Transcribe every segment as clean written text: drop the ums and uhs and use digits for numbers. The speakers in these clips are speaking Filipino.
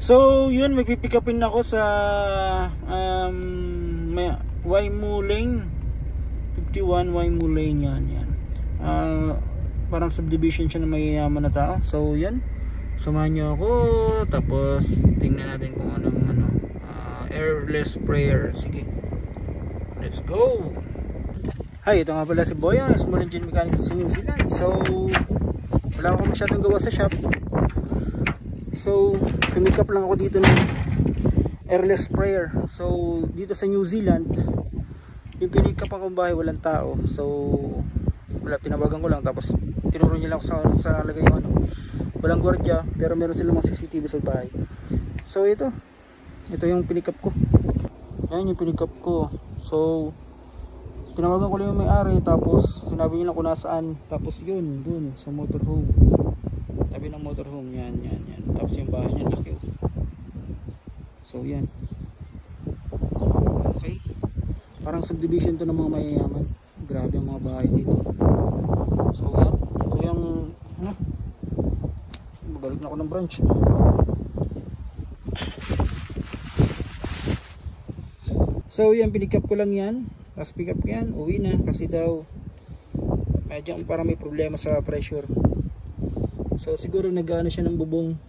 So yun, magpipick upin ako sa Waimu Lane 51, Waimu Lane, yan. Parang subdivision siya ng mayayaman na tao. So yan, samahan nyo ako, tapos tingnan natin kung anong airless sprayer. Sige, let's go. Hi, ito nga pala si Boyang, small engine mechanic sa New Zealand. So wala ako masyadong gawa sa shop, so pimick up lang ako dito ng airless sprayer. So dito sa New Zealand, yung pinick up akong bahay walang tao, so wala, tinawagan ko lang, tapos tinuro niya lang ako sa nalagay yung walang gwardiya, pero meron silang mga CCTV sa bahay. So ito yung pinick up ko, yan yung pinick up ko. So tinawagan ko lang yung may-ari, tapos sinabi niya lang kung nasaan, tapos yun dun sa motorhome, tabi ng motorhome, yan. Tapos yung bahay niya laki. So yan, okay, parang subdivision to ng mga mayayaman. Grabe ang mga bahay dito. So yan, ito yung babalik na ako ng branch. So yan, pinick up ko lang yan, tapos pick up ko yan, uwi na, kasi daw medyo parang may problema sa pressure. So siguro nag-ano siya ng bubong,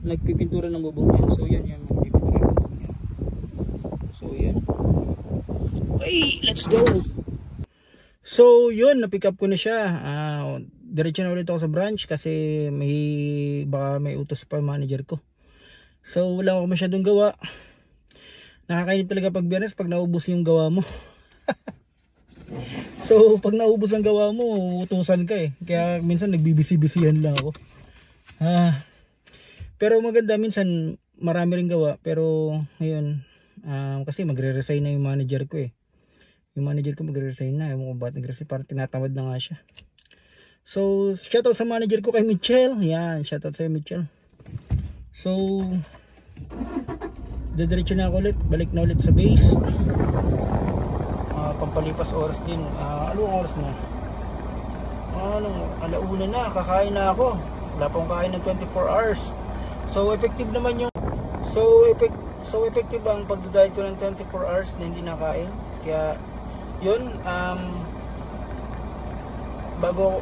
nagpipintura ng bubong niya. So yan, magpipintura ng bubong niya. So yan, okay, let's go. So yun, na-pick up ko na siya. Diretso na ulit ako sa branch kasi baka may utos pa yung manager ko. So wala ako masyadong gawa. Nakakainit talaga pag Biyernes pag naubos yung gawa mo. So pag naubos ang gawa mo, utusan ka eh. Kaya minsan nagbibisi-bisihan lang ako. Pero maganda, minsan marami ring gawa. Pero ngayon, kasi magre-resign na yung manager ko eh. Yung manager ko magre-resign na. Ewan ko ba't nag-resign, parang tinatamad na nga siya. So shoutout sa manager ko kay Mitchell. Yan, shoutout sa Mitchell. So diretso na ako ulit, balik na ulit sa base. Pampalipas oras din. Anong oras na? Alauna na, kakain na ako. Wala pang kain ng 24 hours. So effective naman yung effective ang pagda-diet ko ng 24 hours na hindi nakain. Kaya yun, bago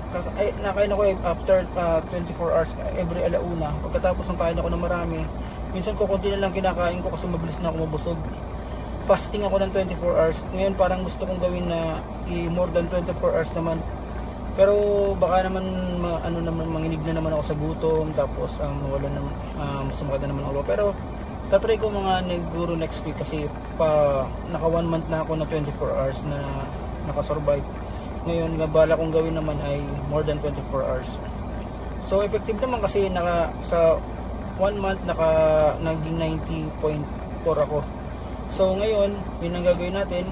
nakain ako after 24 hours every alauna. Pagkatapos ng kain ako ng marami, minsan ko konti na lang kinakain ko kasi mabilis na ako mabusog. Fasting ako ng 24 hours. Ngayon parang gusto kong gawin na more than 24 hours naman. Pero baka naman manginig na naman ako sa gutom, tapos wala na sumakit na naman ulo. Pero tatry ko mga neguro next week kasi naka 1 month na ako na 24 hours na nakasurvive. Ngayon bala kong gawin naman ay more than 24 hours. So effective naman kasi sa 1 month naging 90.4 ako. So ngayon, yun ang gagawin natin.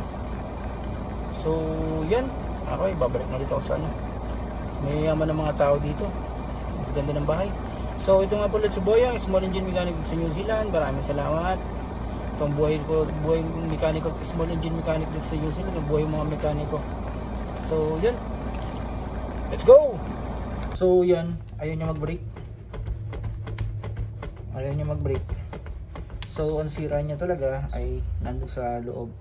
So yan, okay, babalik na dito ako sa may yaman ng mga tao dito. Ang ganda ng bahay. So ito nga pala si Boyang, small engine mechanic sa New Zealand. Maraming salamat. Itong buhay mekaniko, small engine mechanic din sa New Zealand, ang buhay mga mekaniko. So yan, let's go. So yan, ayaw niya mag-brake. So ang sira niya talaga ay nandun sa loob.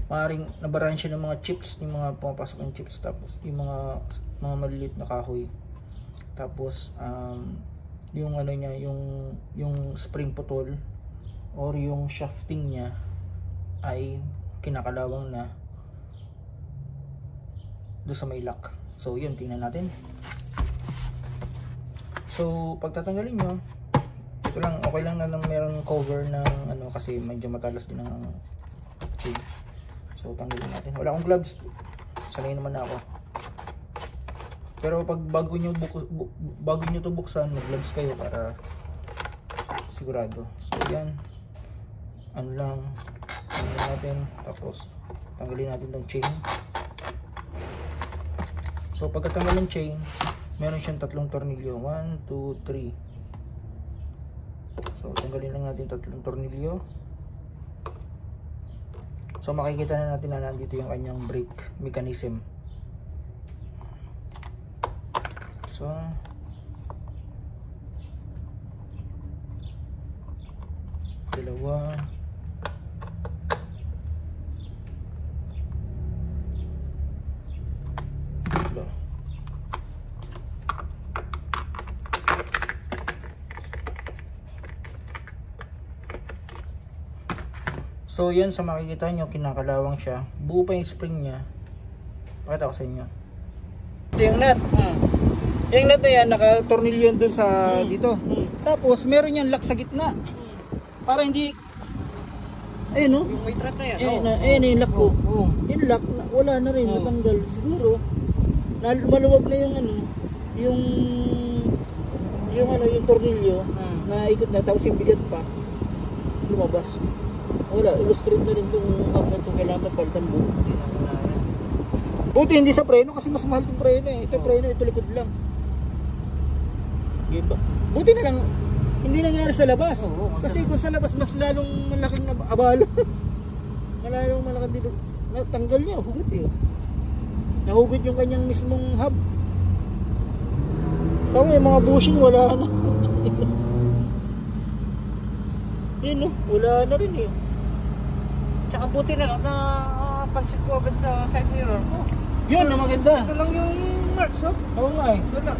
Maaaring nabarahan siya ng mga chips, yung mga pumapasok ng chips, tapos yung mga maliliit na kahoy. Tapos yung niya, yung spring putol or yung shafting niya ay kinakalawang na doon sa may lock. So yun, tingnan natin. So pagtatanggalin nyo, ito lang, okay lang na meron cover ng kasi medyo matalas din ang chain. So tanggalin natin. Wala akong gloves, sanay naman na ako. Pero pag bago nyo to buksan, mag-gloves kayo para sigurado. So yan, tanggalin natin, tapos tanggalin natin ng chain. So pagkatanggal ng chain, meron siyang tatlong tornilyo, 1, 2, 3. So tanggalin lang natin tatlong tornilyo. So makikita na natin na nandito yung kanyang brake mechanism. So Dalawa. Tatlo. So yan, sa makikita nyo, kinakalawang siya. Buo pa yung spring niya. Pakita ko sa inyo. Ito yung nut. Yung nut na yan, naka-tornilyon dun sa dito. Tapos meron yan lock sa gitna. Para hindi, ayun no? Yung may trap na yan. Ayun yung lock ko. Yung lock, wala na rin, natanggal. Siguro, maluwag na yung ano, yung tornilyo na ikot na, tapos yung bigat pa lumabas. Wala, illustrate na rin itong hub na ito, kailangan palitan buo. Buti hindi sa preno kasi mas mahal itong preno eh. Ito preno, ito likod lang. Diba? Buti na lang, hindi nangyari sa labas. Kasi kung sa labas, mas lalong malaking abala. Malalong malaking dito. Natanggal niya, hugot eh. Nahugot yung kanyang mismong hub. Tama yung mga bushing, wala na. Yun no, wala na rin eh. Tsaka buti na lang na pansin ko agad sa side mirror ko. Yun na maganda. Ito lang yung marks, oh. Oo nga eh. Ito lang.